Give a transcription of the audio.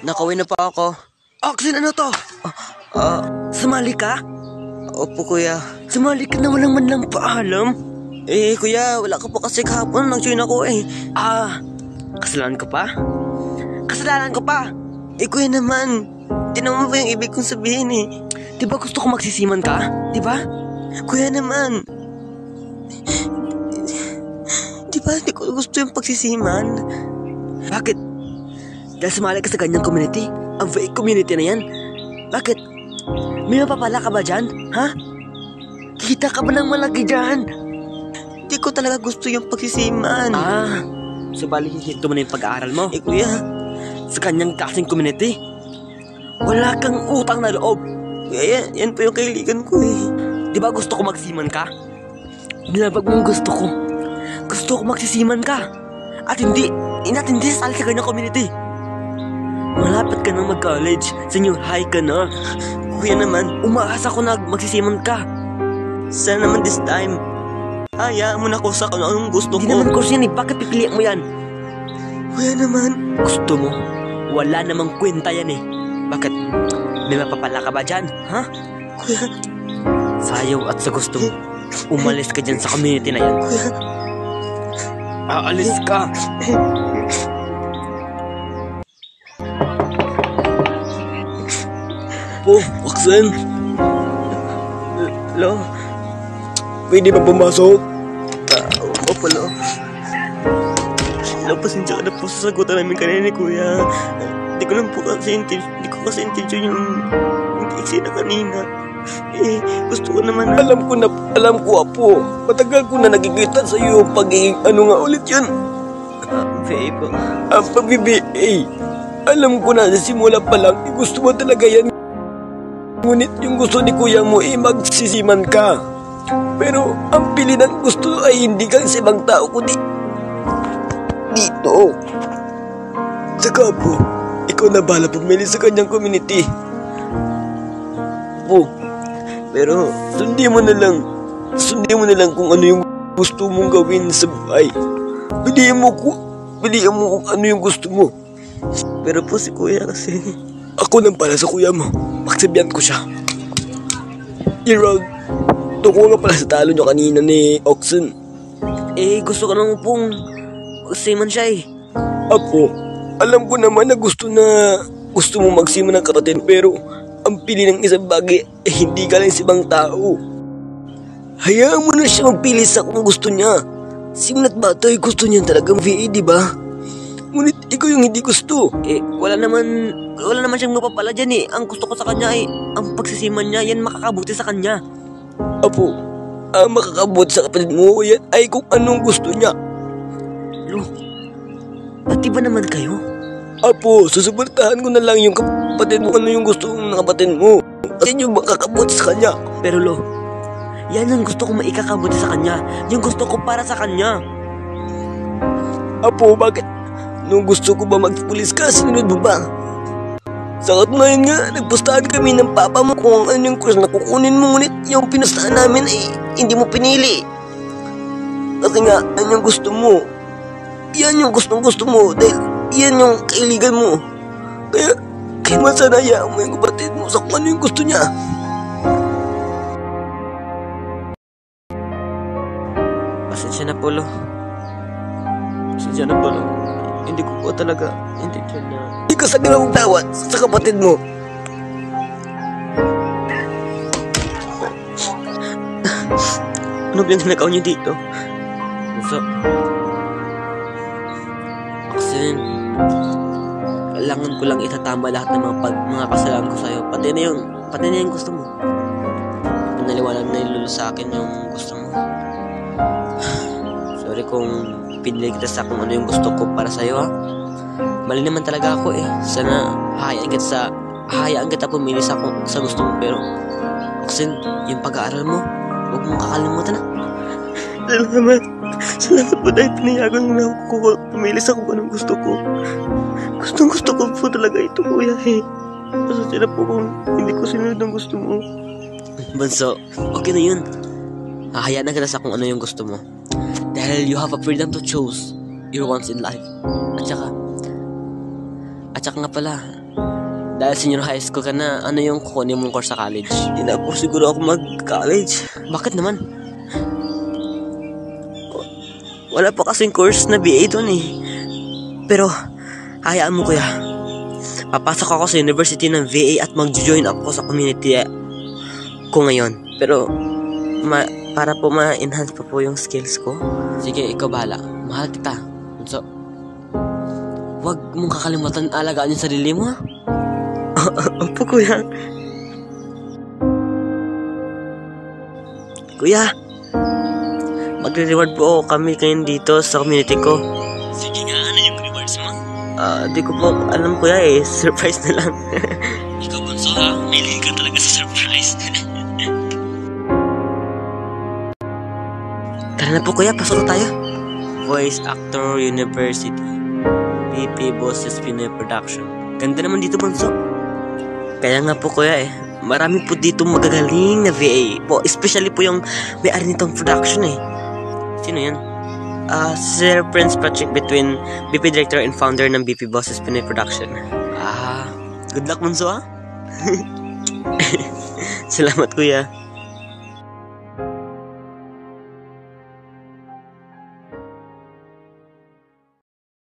Nakauwi na pa ako. Oxen, ano to? Sumali ka? Opo, kuya. Sumali ka na walang man lang paalam? Kuya, wala ka pa kasi kahapon. Nag-join ako eh. Kasalanan ko pa? Kasalanan ko pa? Kuya naman. Tinama mo ba yung ibig kong sabihin eh? Di ba gusto ko magsisiman ka? Di ba? Kuya naman. Di ba hindi ko gusto yung pagsisiman? Bakit? Dahil sumali ka sa ganyang community? Ang fake community na yan? Bakit? May mapapala ka ba dyan? Ha? Kita ka ba ng malaki dyan? Hindi ko talaga gusto yung pagsisiman. So bali hinto mo na yung pag-aaral mo? Kuya. Sa kanyang kasing community? Wala kang utang na loob. Kuya, yan po yung kaibigan ko eh. Di ba gusto ko magsiman ka? Nilabag mo yung gusto ko. Gusto ko magsisiman ka. At hindi sasali sa ganyang community. Malapit ka nang mag-college. Senior high ka na. Kuya naman, umaasa ko na magsisiman ka. Sana naman this time. Hayaan mo na ko sa kung anong gusto ko. Hindi naman course yan eh. Bakit pipiliin mo yan? Kuya naman. Gusto mo? Wala namang kwenta yan eh. Bakit? May mapapala ka ba dyan? Ha? Kuya. Sayaw at sa gusto mo. Umalis ka dyan sa community na yan. Kuya. Aalis ka. Oxen? Lo? Pwede ba pumasok? Opo, Lo. Lo, pasensya ka na po sa sagutan namin kanina ni Kuya. Hindi ko lang po kasi intention yung eksena kanina. Gusto ko naman na... Alam ko, Apo. Matagal ko na nakikita sa iyo pagiging nga ulit yun? Babe. Pag-BBA. Alam ko na sa simula pa lang, gusto mo talaga yan. Ngunit yung gusto ni Kuya mo magsisiman ka. Pero ang pili ng gusto ay hindi kang sa ibang tao kundi dito. Saka po, ikaw na bahala pumili sa kanyang community. Po, pero sundin mo na lang kung ano yung gusto mong gawin sa buhay. Piliin mo kung ano yung gusto mo. Pero po si Kuya kasi... Ako nang pala sa kuya mo. Magsabihan ko siya. Round, tungkol nga pala sa talo nyo kanina ni Oxen. Gusto ko naman pong magsiman siya eh. Apo, alam ko naman na gusto mo magsiman ng kapatid, pero ang pili ng isang bagay hindi galing sa ibang tao. Hayaan mo na siya magpili sa kung gusto niya. Simula't bata ay gusto niya talagang VA, di ba? Ngunit ikaw yung hindi gusto. Wala naman siyang mapapala dyan eh. Ang gusto ko sa kanya ay ang pagsisiman niya. Yan makakabuti sa kanya. Apo, ang makakabuti sa kapatid mo yan ay kung anong gusto niya. Lo, pati ba naman kayo? Apo, susuportahan ko na lang yung kapatid mo ano yung gusto ng kapatid mo. Yan yung makakabuti sa kanya. Pero Lo, yan ang gusto ko maikakabuti sa kanya. Yung gusto ko para sa kanya. Apo, bakit? Nung gusto ko ba magpulis ka, sinunod mo ba? Sa katunayan nga, nagpustahan kami ng papa mo kung ano yung course na kukunin mo, ngunit yung pinustahan namin ay hindi mo pinili. Kasi nga, yan yung gusto mo. Yan yung gustong-gusto mo dahil yan yung kailigan mo. Kaya masanaya mo yung kapatid mo sa kung ano yung gusto niya. Pasensya na po, Lo. Pasensya na po, Lo. Hindi ko po talaga intention na... Hindi ka sa ginawang tawad sa kapatid mo. Ano ba yung nakaw niyo dito? So, Oxen, kailangan ko lang itatama lahat ng mga kasalanan ko sa'yo. Pati na yung gusto mo. Pinaliwanag na yung Lolo sa akin yung gusto mo. Sorry kung pinili kita sa kung ano yung gusto ko para sa'yo, ha. Mali naman talaga ako eh. Sana hayaan kita pumili sa gusto mo. Pero Oxen, yung pag-aaral mo, huwag mong kakalimutan, ha. Salamat po dahil pinayagan mo na ako pumili sa kung anong gusto ko. Gusto ko po talaga ito, Kuya eh. Pasensya na po kung hindi ko sinunod ang gusto mo. Banso, okay na yun. Hahayaan na kita sa kung ano yung gusto mo. Dahil you have a freedom to choose your wants in life. At saka nga pala, Dahil senior high school ka na, ano yung kukunin mong course sa college? Hindi na po siguro ako mag-college. Bakit naman? Wala pa kasing course na BA doon eh. Pero, hayaan mo kuya. Papasok ako sa university ng VA at mag-join ako sa community ko ngayon. Pero, para po ma-enhance pa po yung skills ko. Sige, ikaw bahala. Mahal kita. So, wag mong kakalimutan alagaan yung sarili mo, ha? Opo kuya. Kuya, magre-reward po kami ngayon dito sa community ko. Sige nga, ano yung rewards mo? Di ko po alam kuya eh. Surprise na lang. Ikaw, Bunso, ha? May ka talaga sa surprise. Tara na po kuya, pasok na tayo. Voice Actor University. BP Boses Pinoy Production. Ganda naman dito Bunso. Kaya nga po kuya eh. Marami po dito magagaling na VA po. Especially po yung may-ari nitong production eh. Sino yan? Sir Prince Patrick between BP Director and Founder ng BP Boses Pinoy Production. Good luck, Bunso, ha? Salamat kuya.